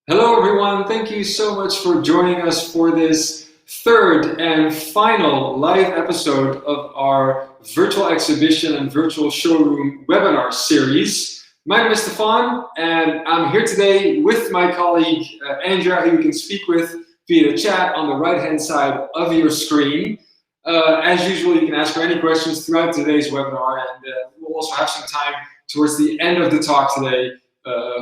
Hello everyone, thank you so much for joining us for this third and final live episode of our virtual exhibition and virtual showroom webinar series. My name is Stefan and I'm here today with my colleague Andrea, who you can speak with via the chat on the right hand side of your screen. As usual, you can ask her any questions throughout today's webinar, and we'll also have some time towards the end of the talk today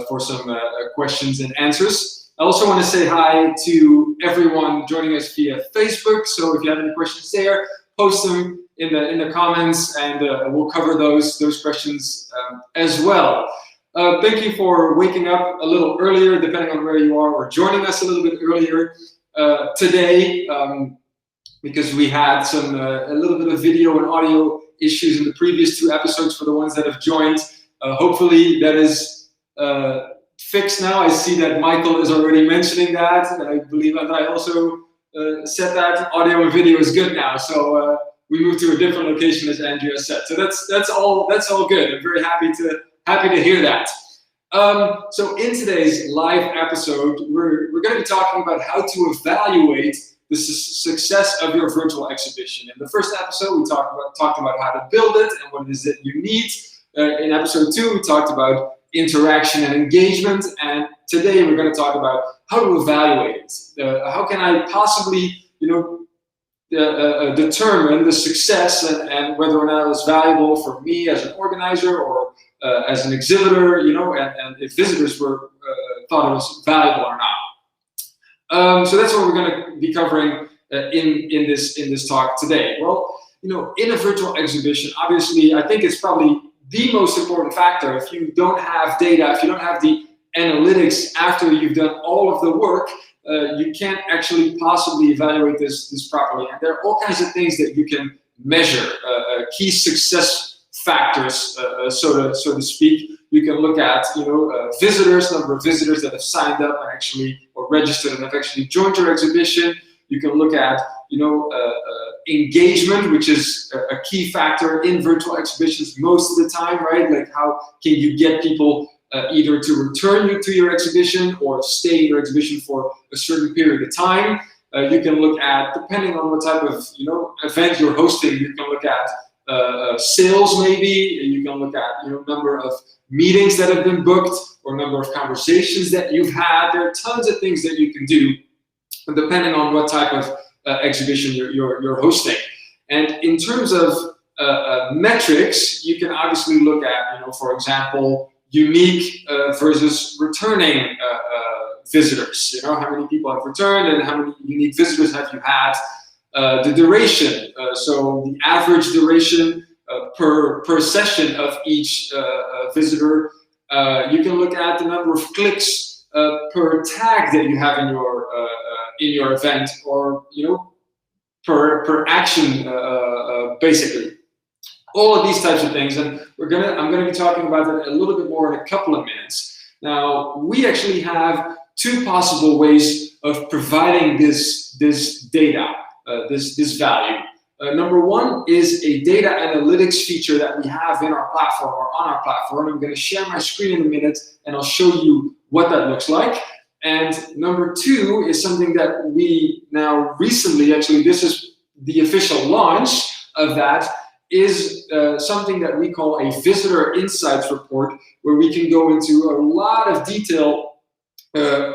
for some questions and answers. I also want to say hi to everyone joining us via Facebook. So if you have any questions there, post them in the comments, and we'll cover those questions as well. Thank you for waking up a little earlier, depending on where you are, or joining us a little bit earlier today, because we had a little bit of video and audio issues in the previous two episodes for the ones that have joined. Hopefully that is fixed now. I see that Michael is already mentioning that, and I believe that I also said that audio and video is good now. So we moved to a different location, as Andrea said. So that's all good. I'm very happy to hear that. So in today's live episode, we're going to be talking about how to evaluate the success of your virtual exhibition. In the first episode, we talked about how to build it and what it is that you need. In episode 2, we talked about interaction and engagement, and today we're going to talk about how to evaluate it. How can I possibly, determine the success and whether or not it's valuable for me as an organizer or as an exhibitor, and if visitors thought it was valuable or not. So that's what we're going to be covering in this talk today. Well, in a virtual exhibition, obviously, I think it's probably the most important factor. If you don't have data, if you don't have the analytics after you've done all of the work, you can't actually possibly evaluate this properly. And there are all kinds of things that you can measure, key success factors, so to speak. You can look at, visitors, number of visitors that have signed up and or registered and have actually joined your exhibition. You can look at, engagement, which is a key factor in virtual exhibitions most of the time, right? Like, how can you get people either to return to your exhibition or stay in your exhibition for a certain period of time. You can look at, depending on what type of event you're hosting, you can look at sales maybe. You can look at number of meetings that have been booked or number of conversations that you've had. There are tons of things that you can do, depending on what type of exhibition you're hosting. And in terms of metrics, you can obviously look at, for example, unique versus returning visitors. How many people have returned and how many unique visitors have you had. The duration, so the average duration per session of each visitor. You can look at the number of clicks per tag that you have in your event, or per action, basically. All of these types of things, and I'm gonna be talking about that a little bit more in a couple of minutes. Now, we actually have two possible ways of providing this data, this value. Number one is a data analytics feature that we have in our platform or on our platform. I'm going to share my screen in a minute, and I'll show you what that looks like. And number two is something that we now recently, actually this is the official launch of that, is something that we call a visitor insights report, where we can go into a lot of detail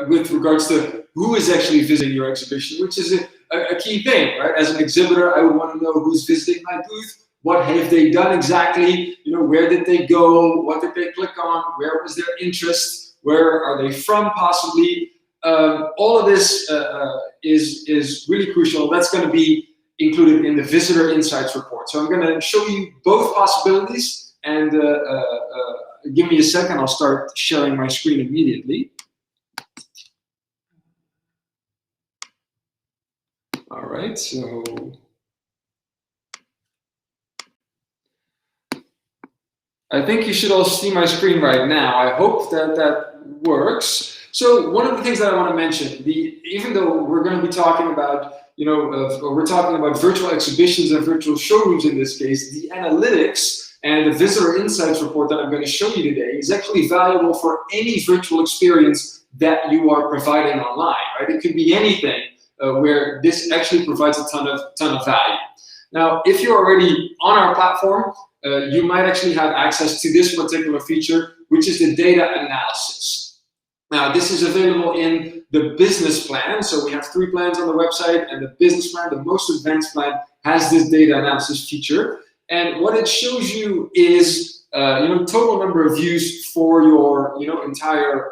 with regards to who is actually visiting your exhibition, which is a key thing, right? As an exhibitor, I would want to know who's visiting my booth, what have they done exactly, where did they go, what did they click on, where was their interest, where are they from possibly. All of this is really crucial. That's going to be included in the Visitor Insights report. So I'm going to show you both possibilities, and give me a second, I'll start sharing my screen immediately. All right, so I think you should all see my screen right now. I hope that works. So one of the things that I want to mention, even though we're going to be talking about, we're talking about virtual exhibitions and virtual showrooms in this case, the analytics And the Visitor Insights report that I'm going to show you today is actually valuable for any virtual experience that you are providing online, right? It could be anything where this actually provides a ton of value. Now, if you're already on our platform, you might actually have access to this particular feature, which is the data analysis. Now, this is available in the business plan. So we have 3 plans on the website, and the business plan, the most advanced plan, has this data analysis feature. And what it shows you is, total number of views for your, entire,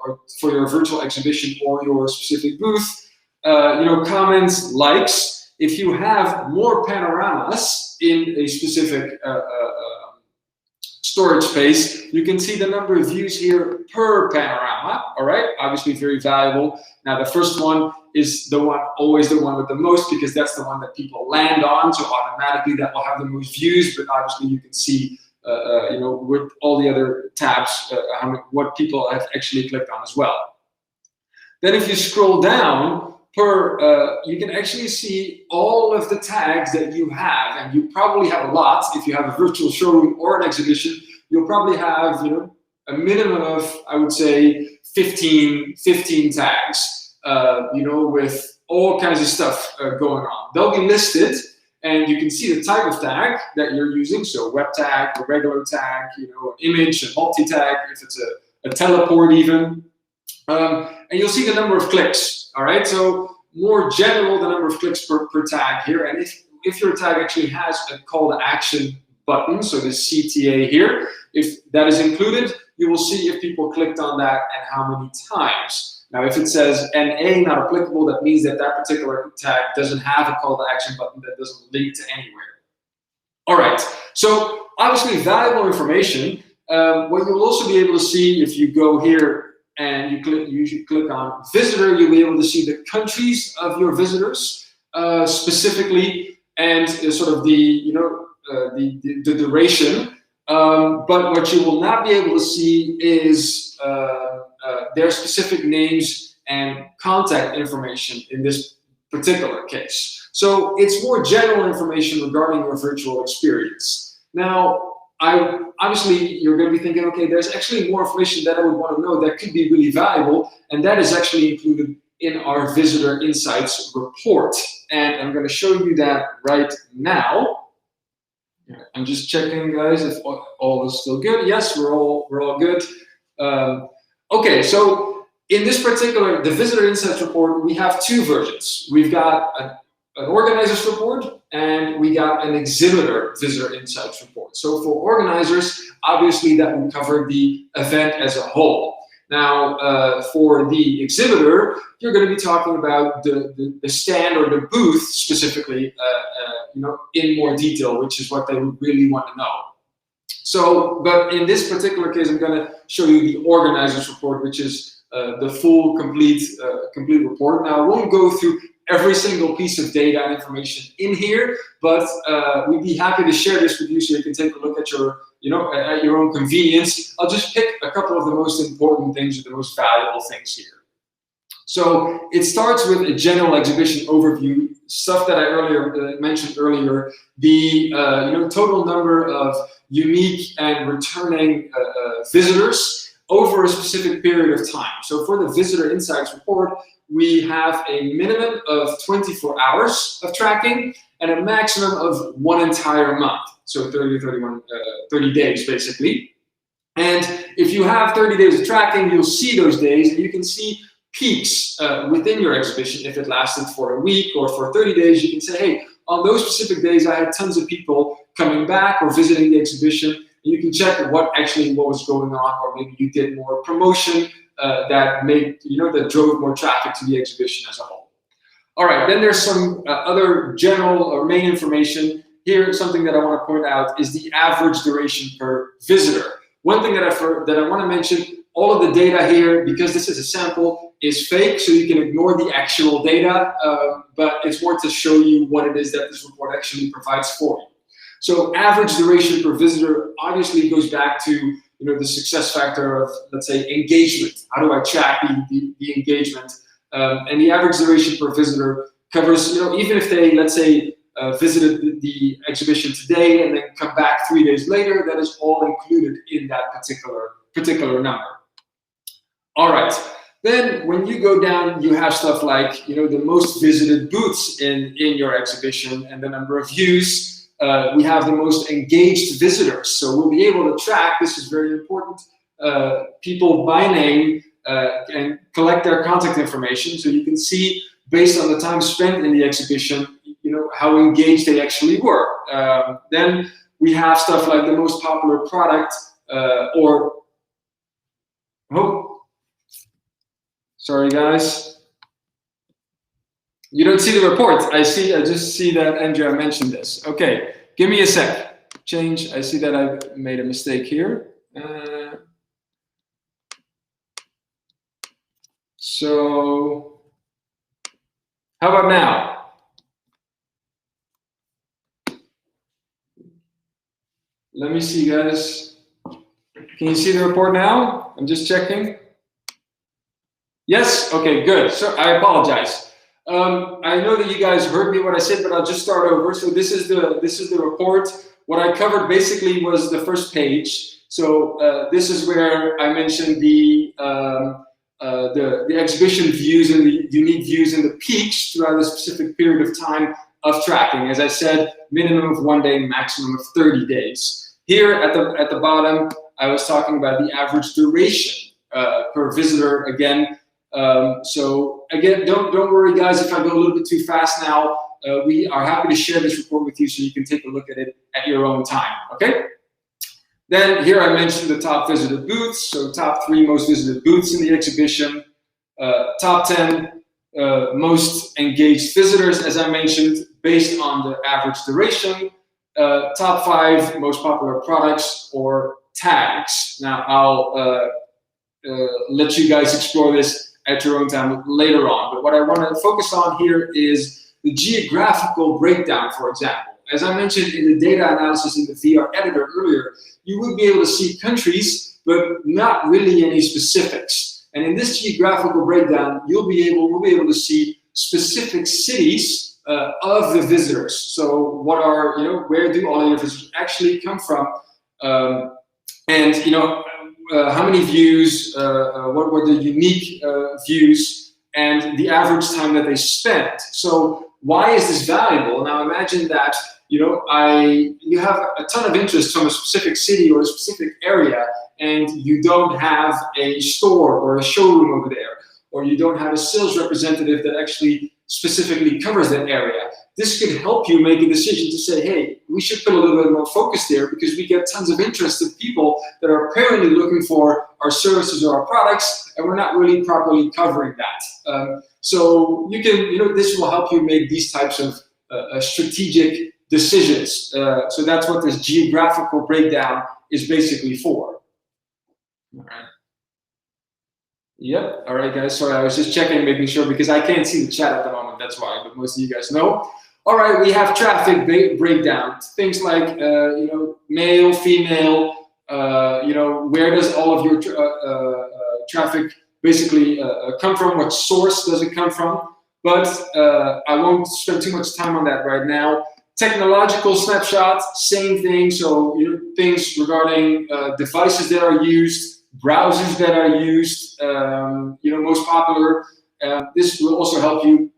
or for your virtual exhibition or your specific booth, comments, likes. If you have more panoramas in a specific storage space, you can see the number of views here per panorama, all right? Obviously very valuable. Now the first one is always the one with the most, because that's the one that people land on, so automatically that will have the most views, but obviously you can see, with all the other tabs, what people have actually clicked on as well. Then if you scroll down, you can actually see all of the tags that you have, and you probably have a lot. If you have a virtual showroom or an exhibition, you'll probably have, a minimum of, I would say, 15 tags, with all kinds of stuff going on. They'll be listed, and you can see the type of tag that you're using. So web tag, a regular tag, an image, a multi-tag, if it's a teleport even. And you'll see the number of clicks. All right, so more general, the number of clicks per tag here. And if your tag actually has a call to action button, so this CTA here, if that is included, you will see if people clicked on that and how many times. Now, if it says NA, not applicable, that means that that particular tag doesn't have a call to action button, that doesn't link to anywhere. All right, so obviously valuable information. What you'll also be able to see if you go here and you click on visitor, you'll be able to see the countries of your visitors specifically, and sort of the duration. But what you will not be able to see is their specific names and contact information in this particular case. So it's more general information regarding your virtual experience. Now, obviously, you're going to be thinking, okay, there's actually more information that I would want to know that could be really valuable, and that is actually included in our Visitor Insights report. And I'm going to show you that right now. I'm just checking, guys, if all is still good. Yes, we're all good. Okay, so in this particular, the Visitor Insights report, we have 2 versions. We've got an organizer's report, and we got an exhibitor Visitor Insights report. So for organizers, obviously that would cover the event as a whole. Now, for the exhibitor, you're going to be talking about the stand or the booth specifically, in more detail, which is what they would really want to know. So, but in this particular case, I'm going to show you the organizer's report, which is the full, complete report. Now, I won't go through every single piece of data and information in here, but we'd be happy to share this with you so you can take a look at your, at your own convenience. I'll just pick a couple of the most important things or the most valuable things here. So it starts with a general exhibition overview, stuff that I mentioned earlier, the total number of unique and returning visitors over a specific period of time. So for the Visitor Insights report, we have a minimum of 24 hours of tracking and a maximum of 1 entire month. So 30 days basically. And if you have 30 days of tracking, you'll see those days, and you can see peaks within your exhibition. If it lasted for a week or for 30 days, you can say, hey, on those specific days, I had tons of people coming back or visiting the exhibition. And you can check what was going on, or maybe you did more promotion that drove more traffic to the exhibition as a whole. All right, then there's some other general or main information. Here, something that I want to point out is the average duration per visitor. One thing that I want to mention, all of the data here, because this is a sample, is fake, so you can ignore the actual data, but it's more to show you what it is that this report actually provides for you. So average duration per visitor obviously goes back to the success factor of, let's say, engagement. How do I track the engagement? And the average duration per visitor covers, even if they, let's say, visited the exhibition today and then come back 3 days later, that is all included in that particular number. All right. Then when you go down, you have stuff like, the most visited booths in your exhibition and the number of views. We have the most engaged visitors. So we'll be able to track, this is very important, people by name and collect their contact information. So you can see, based on the time spent in the exhibition, how engaged they actually were. Then we have stuff like the most popular product sorry guys. You don't see the report. I just see that Andrea mentioned this. Okay, give me a sec. I see that I made a mistake here. So, how about now? Let me see, guys. Can you see the report now? I'm just checking. Yes? Okay, good. So I apologize. I know that you guys heard me what I said, but I'll just start over. So this is the report. What I covered basically was the first page. So this is where I mentioned the exhibition views and the unique views and the peaks throughout a specific period of time of tracking. As I said, minimum of 1 day, maximum of 30 days. Here at the bottom, I was talking about the average duration per visitor again. So again, don't worry, guys, if I go a little bit too fast now. We are happy to share this report with you so you can take a look at it at your own time. Okay. Then here I mentioned the top visited booths. So top 3 most visited booths in the exhibition. Top 10 most engaged visitors, as I mentioned, based on the average duration. Top 5 most popular products or tags. Now I'll let you guys explore this at your own time later on. But what I want to focus on here is the geographical breakdown, for example. As I mentioned in the data analysis in the VR editor earlier, you would be able to see countries, but not really any specifics. And in this geographical breakdown, we'll be able to see specific cities of the visitors. So where do all your visitors actually come from? And how many views, what were the unique views, and the average time that they spent. So why is this valuable? Now imagine that you have a ton of interest from a specific city or a specific area, and you don't have a store or a showroom over there, or you don't have a sales representative that actually specifically covers that area. This could help you make a decision to say, hey, we should put a little bit more focus there because we get tons of interest of people that are apparently looking for our services or our products, and we're not really properly covering that. So you can, this will help you make these types of strategic decisions. So that's what this geographical breakdown is basically for. All right. Yep. All right, guys. Sorry, I was just checking, making sure, because I can't see the chat at the moment. That's why, but most of you guys know. All right, we have traffic breakdown. Things like, male, female. Where does all of your traffic basically come from? What source does it come from? But I won't spend too much time on that right now. Technological snapshot, same thing. So things regarding devices that are used, browsers that are used, most popular. This will also help you.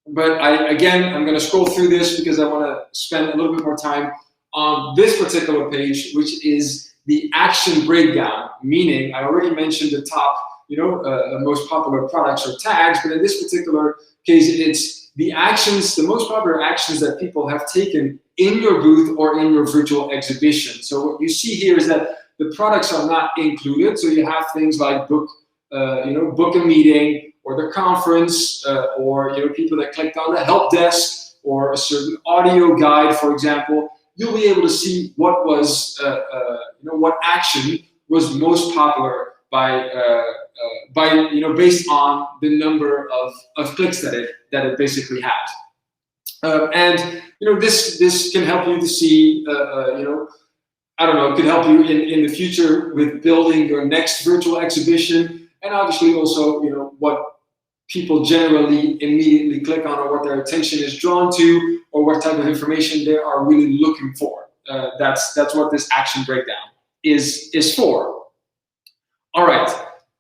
But I'm going to scroll through this because I want to spend a little bit more time on this particular page, which is the action breakdown. Meaning, I already mentioned the top, most popular products or tags, but in this particular case, it's the actions, the most popular actions that people have taken in your booth or in your virtual exhibition. So what you see here is that the products are not included. So you have things like book a meeting, or the conference, or people that clicked on the help desk, or a certain audio guide, for example. You'll be able to see what was, what action was most popular based on the number of clicks that it basically had. And this can help you to see, I don't know, it could help you in the future with building your next virtual exhibition, and obviously also, what people generally immediately click on, or what their attention is drawn to, or what type of information they are really looking for. That's what this action breakdown is for. All right.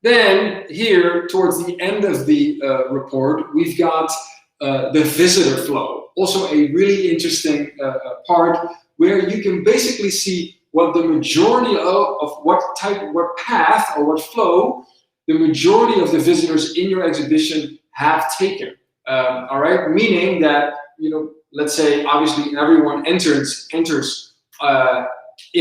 Then here, towards the end of the report, we've got the visitor flow. Also a really interesting part where you can basically see what the majority of what path or what flow the majority of the visitors in your exhibition have taken. All right, meaning that, let's say obviously everyone enters in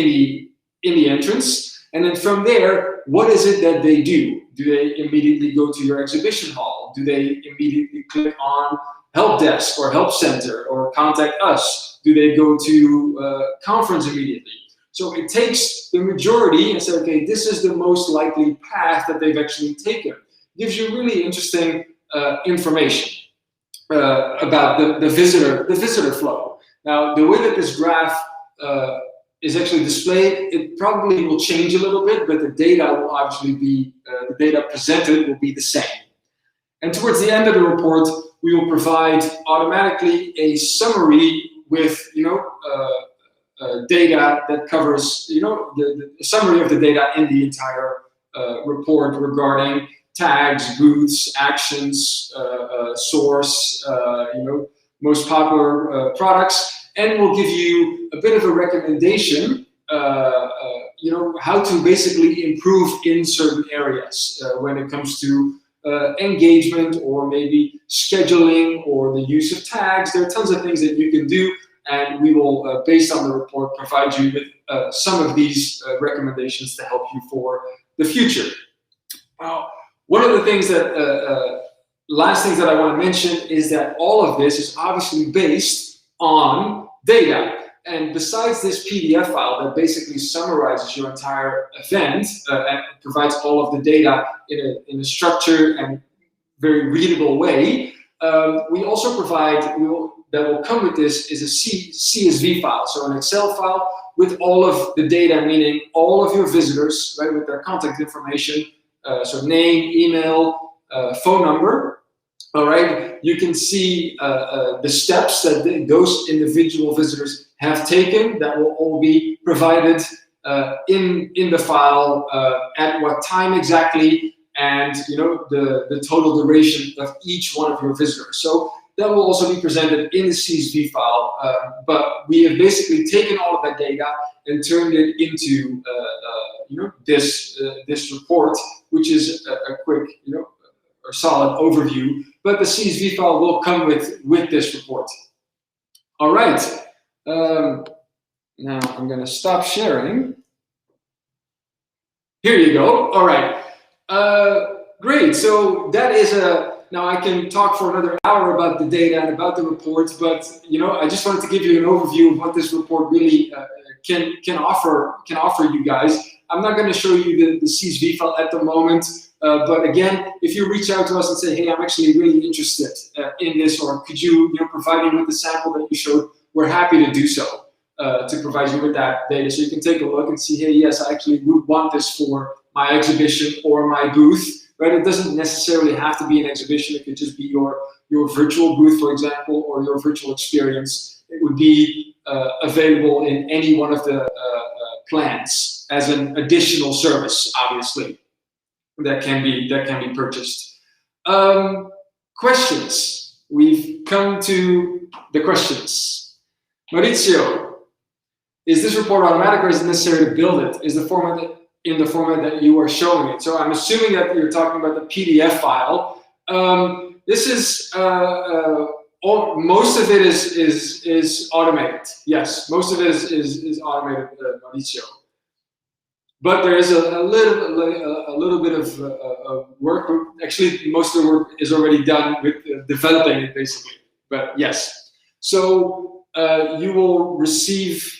the entrance, and then from there, what is it that they do? Do they immediately go to your exhibition hall? Do they immediately click on help desk or help center or contact us? Do they go to conference immediately? So it takes the majority and says, okay, this is the most likely path that they've actually taken. It gives you really interesting information about the visitor flow. Now, the way that this graph is actually displayed, it probably will change a little bit, but the data will obviously be, the data presented will be the same. And towards the end of the report, we will provide automatically a summary with, data that covers, the summary of the data in the entire report regarding tags, booths, actions, source, most popular products, and we'll give you a bit of a recommendation, how to basically improve in certain areas when it comes to engagement, or maybe scheduling, or the use of tags. There are tons of things that you can do, and we will, based on the report, provide you with some of these recommendations to help you for the future. One of the things that, last things that I want to mention is that all of this is obviously based on data. And besides this PDF file that basically summarizes your entire event and provides all of the data in a structured and very readable way, we also provide, that will come with this, is a CSV file, so an Excel file with all of the data, meaning all of your visitors, right, with their contact information, so name, email, phone number. All right, you can see the steps that those individual visitors have taken. That will all be provided in the file, at what time exactly, and the total duration of each one of your visitors. So that will also be presented in the CSV file. But we have basically taken all of that data and turned it into this report, which is a quick or solid overview. But the CSV file will come with this report. All right. Now I'm going to stop sharing. Here you go. All right. Great. So that is now I can talk for another hour about the data and about the reports, but I just wanted to give you an overview of what this report really can offer you guys. I'm not going to show you the CSV file at the moment, but again, if you reach out to us and say, hey, I'm actually really interested in this, or could you provide me with the sample that you showed, we're happy to do so, to provide you with that data. So you can take a look and see, hey, yes, I actually would want this for my exhibition or my booth. Right? It doesn't necessarily have to be an exhibition. It could just be your virtual booth, for example, or your virtual experience. It would be available in any one of the plans as an additional service, obviously, that can be purchased. Questions. We've come to the questions. Maurizio, is this report automatic, or is it necessary to build it? Is the format in the format that you are showing it? So I'm assuming that you're talking about the PDF file. This is most of it is automated. Yes, most of it is automated, Mauricio. But there is a little bit of work. Actually, most of the work is already done with developing it, basically. But yes, so you will receive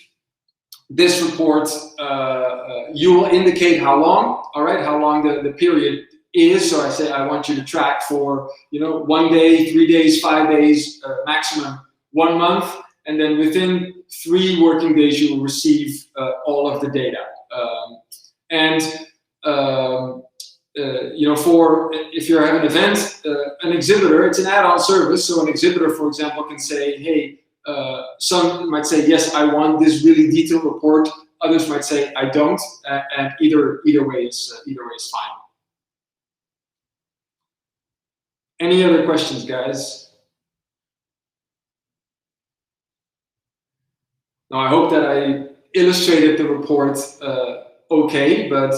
this report. You will indicate how long, all right, how long the period is. So I say I want you to track for 1 day, 3 days, 5 days, maximum 1 month, and then within 3 working days you will receive all of the data. For if you're having an exhibitor, it's an add-on service. So an exhibitor, for example, can say, hey, some might say, yes, I want this really detailed report. Others might say, I don't, and either way is fine. Any other questions, guys? Now, I hope that I illustrated the report okay, but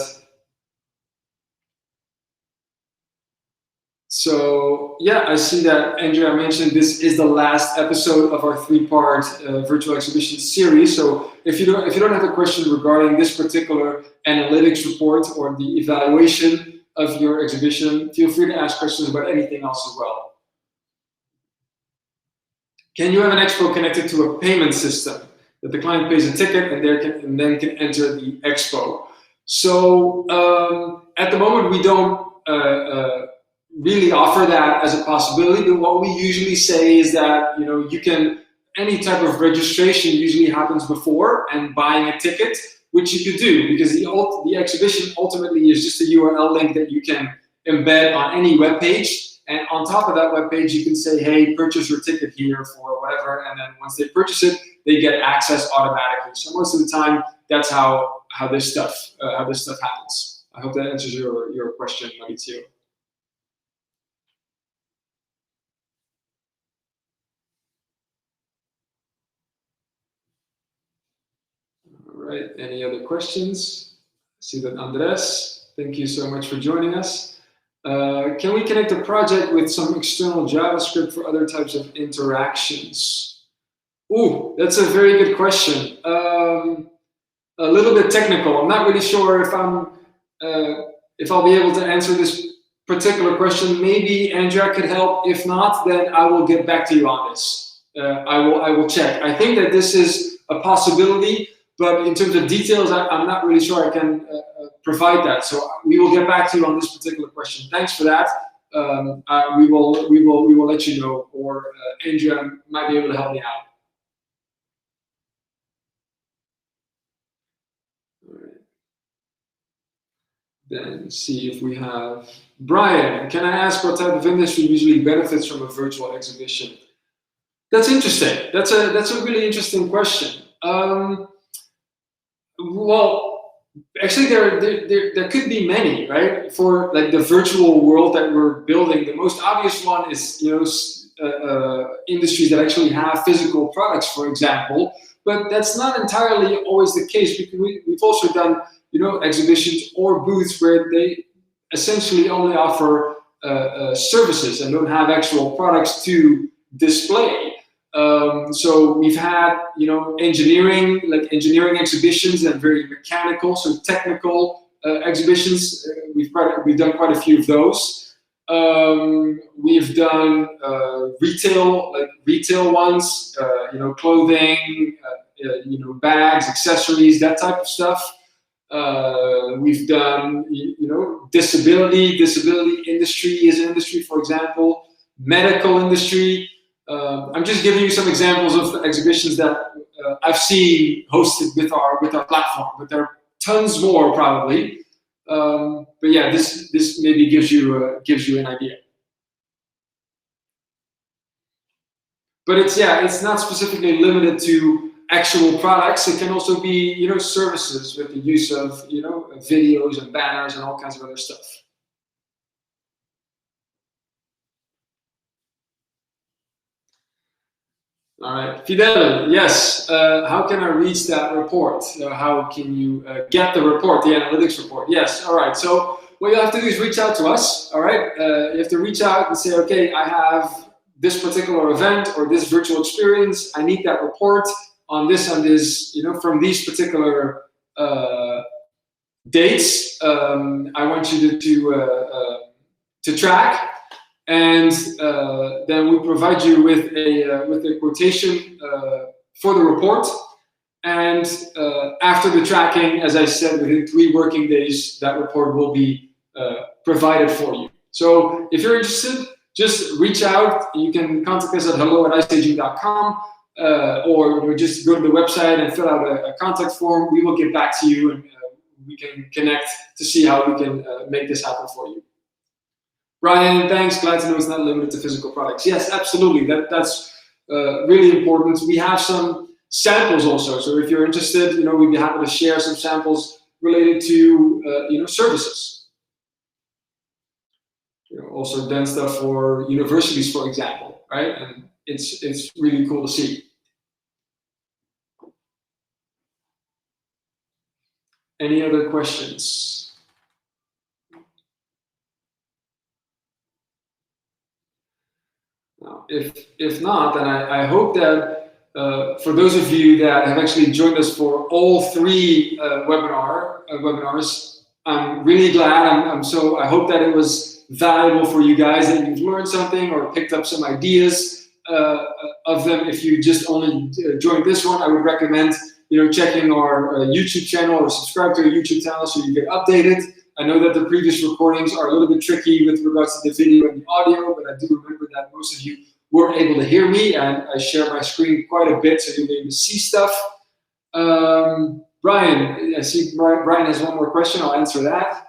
so yeah, I see that Andrea mentioned this is the last episode of our 3-part virtual exhibition series. So if you don't have a question regarding this particular analytics report or the evaluation of your exhibition, feel free to ask questions about anything else as well. Can you have an expo connected to a payment system that the client pays a ticket and then can enter the expo? So at the moment we don't really offer that as a possibility, but what we usually say is that you can, any type of registration usually happens before, and buying a ticket, which you could do, because the exhibition ultimately is just a URL link that you can embed on any web page. And on top of that web page, you can say, hey, purchase your ticket here for whatever. And then once they purchase it, they get access automatically. So most of the time, that's how this stuff happens. I hope that answers your question, Mauricio. All right, any other questions? I see that Andres, thank you so much for joining us. Can we connect a project with some external JavaScript for other types of interactions? Ooh, that's a very good question. A little bit technical. I'm not really sure if I'll be able to answer this particular question. Maybe Andrea could help. If not, then I will get back to you on this. I will check. I think that this is a possibility, but in terms of details, I'm not really sure I can provide that. So we will get back to you on this particular question. Thanks for that. We will let you know, or Andrea might be able to help me out. All right. Then see if we have Brian. Can I ask what type of industry usually benefits from a virtual exhibition? That's interesting. That's a really interesting question. Well, actually, there could be many, right? For like the virtual world that we're building, the most obvious one is industries that actually have physical products, for example. But that's not entirely always the case, because we've also done exhibitions or booths where they essentially only offer services and don't have actual products to display. So we've had, engineering exhibitions and very mechanical, so technical exhibitions. We've done quite a few of those. We've done retail ones, clothing, bags, accessories, that type of stuff. We've done, disability industry is an industry, for example, medical industry. I'm just giving you some examples of exhibitions that I've seen hosted with our platform, but there are tons more probably. But yeah, this maybe gives you an idea. But it's not specifically limited to actual products. It can also be services with the use of videos and banners and all kinds of other stuff. All right, Fidel, yes. How can I reach that report? How can you get the report, the analytics report? Yes, all right. So what you have to do is reach out to us, all right? You have to reach out and say, okay, I have this particular event or this virtual experience. I need that report on this, from these particular dates. I want you to track. And then we provide you with a quotation for the report. And after the tracking, as I said, within 3 working days, that report will be provided for you. So if you're interested, just reach out. You can contact us at hello@iStaging.com, or just go to the website and fill out a contact form. We will get back to you, and we can connect to see how we can make this happen for you. Brian, thanks. Glad to know it's not limited to physical products. Yes, absolutely. That's really important. We have some samples also. So if you're interested, we'd be happy to share some samples related to services. Also done stuff for universities, for example, right? And it's really cool to see. Any other questions? If not, then I hope that for those of you that have actually joined us for all three webinars, I'm really glad. I hope that it was valuable for you guys, that you've learned something or picked up some ideas of them. If you just only joined this one, I would recommend checking our YouTube channel or subscribe to our YouTube channel so you get updated. I know that the previous recordings are a little bit tricky with regards to the video and the audio, but I do remember that most of you were able to hear me, and I share my screen quite a bit so you'll be able to see stuff. Brian, I see Brian has one more question. I'll answer that.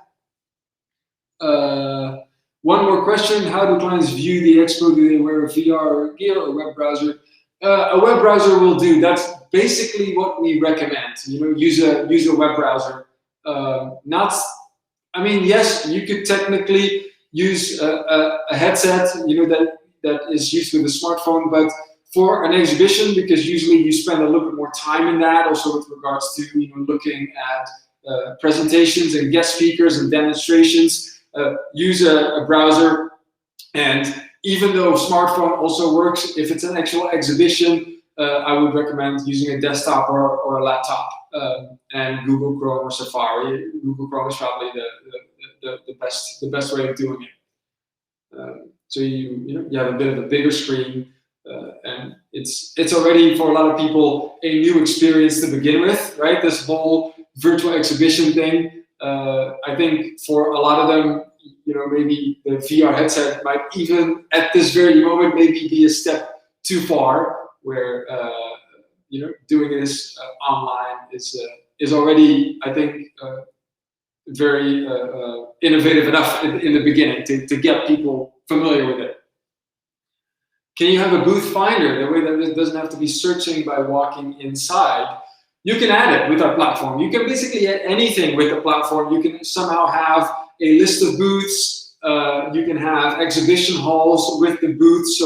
One more question. How do clients view the Expo? Do they wear VR gear or web browser? A web browser will do. That's basically what we recommend. Use a web browser. Yes, you could technically use a headset, that is used with a smartphone, but for an exhibition, because usually you spend a little bit more time in that, also with regards to looking at presentations and guest speakers and demonstrations, use a browser. And even though smartphone also works, if it's an actual exhibition, I would recommend using a desktop or a laptop. And Google Chrome or Safari. Google Chrome is probably the best way of doing it. So you have a bit of a bigger screen, and it's already for a lot of people a new experience to begin with, right? This whole virtual exhibition thing. I think for a lot of them, maybe the VR headset might even at this very moment maybe be a step too far, where doing this online is already, I think, very innovative enough in the beginning to get people familiar with it. Can you have a booth finder, the way that it doesn't have to be searching by walking inside? You can add it with our platform. You can basically add anything with the platform. You can somehow have a list of booths. You can have exhibition halls with the booths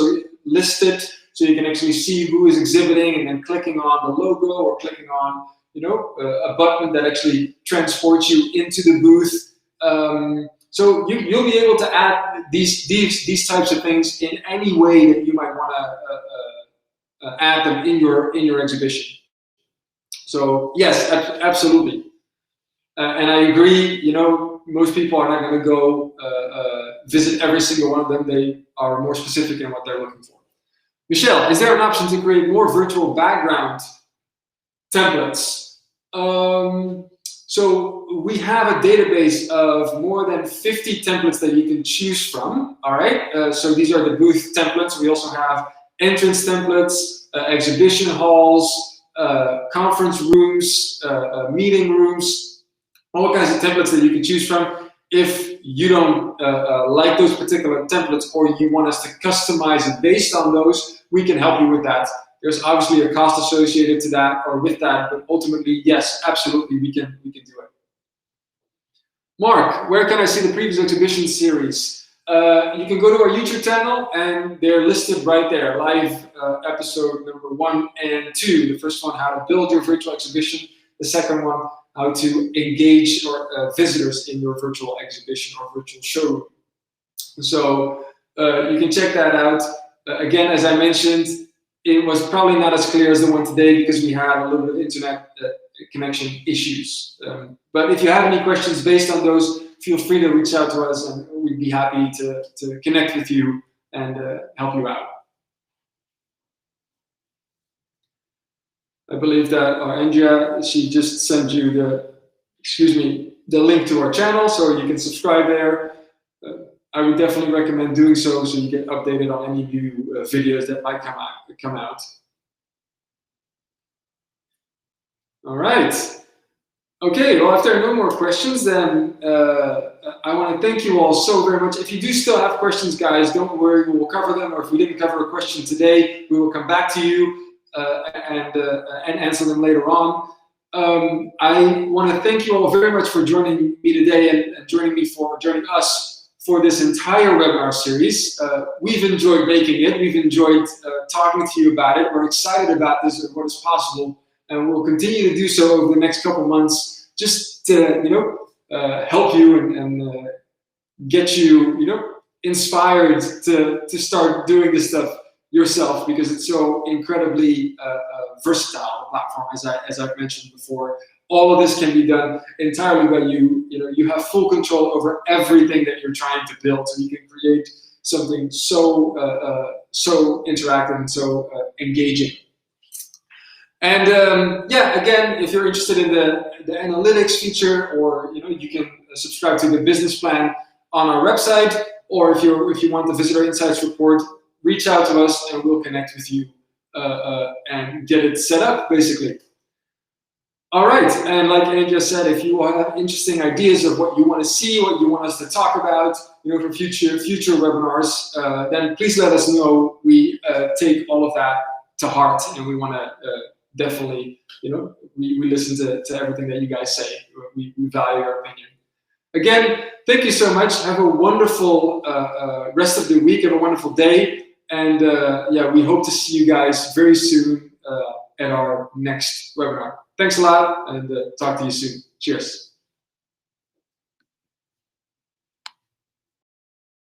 listed, so you can actually see who is exhibiting, and then clicking on the logo or clicking on a button that actually transports you into the booth. So you'll be able to add these types of things in any way that you might want to add them in your exhibition. So yes, absolutely. And I agree, most people are not going to go visit every single one of them. They are more specific in what they're looking for. Michelle, is there an option to create more virtual background templates? So we have a database of more than 50 templates that you can choose from. All right. So these are the booth templates. We also have entrance templates, exhibition halls, conference rooms, meeting rooms, all kinds of templates that you can choose from. If you don't like those particular templates, or you want us to customize it based on those, we can help you with that. There's obviously a cost associated to that or with that, but ultimately, yes, absolutely, we can do it. Mark, where can I see the previous exhibition series? You can go to our YouTube channel, and they're listed right there. Live episode number 1 and 2. The first one, how to build your virtual exhibition. The second one, how to engage visitors in your virtual exhibition or virtual showroom. So you can check that out. Again, as I mentioned, it was probably not as clear as the one today because we had a little bit of internet connection issues. But if you have any questions based on those, feel free to reach out to us, and we'd be happy to connect with you and help you out. I believe that Andrea, she just sent you the link to our channel, so you can subscribe there. I would definitely recommend doing so you get updated on any new videos that might come out. All right. Okay, well, if there are no more questions, then I want to thank you all so very much. If you do still have questions, guys, don't worry, we will cover them. Or if we didn't cover a question today, we will come back to you and answer them later on. I want to thank you all very much for joining me today and joining us for this entire webinar series. We've enjoyed making it. We've enjoyed talking to you about it. We're excited about this and what is possible. And we'll continue to do so over the next couple months, just to help you and get you inspired to start doing this stuff yourself, because it's so incredibly versatile platform, as I've mentioned before. All of this can be done entirely by you. You have full control over everything that you're trying to build, so you can create something so interactive and so engaging. And yeah, again, if you're interested in the analytics feature, or you can subscribe to the business plan on our website, or if you want the Visitor Insights report, reach out to us and we'll connect with you and get it set up, basically. All right, and like Anja said, if you have interesting ideas of what you want to see, what you want us to talk about, for future webinars, then please let us know. We take all of that to heart, and we want to definitely, we listen to everything that you guys say. We value your opinion. Again, thank you so much. Have a wonderful rest of the week. Have a wonderful day. And yeah, we hope to see you guys very soon at our next webinar. Thanks a lot, and talk to you soon. Cheers.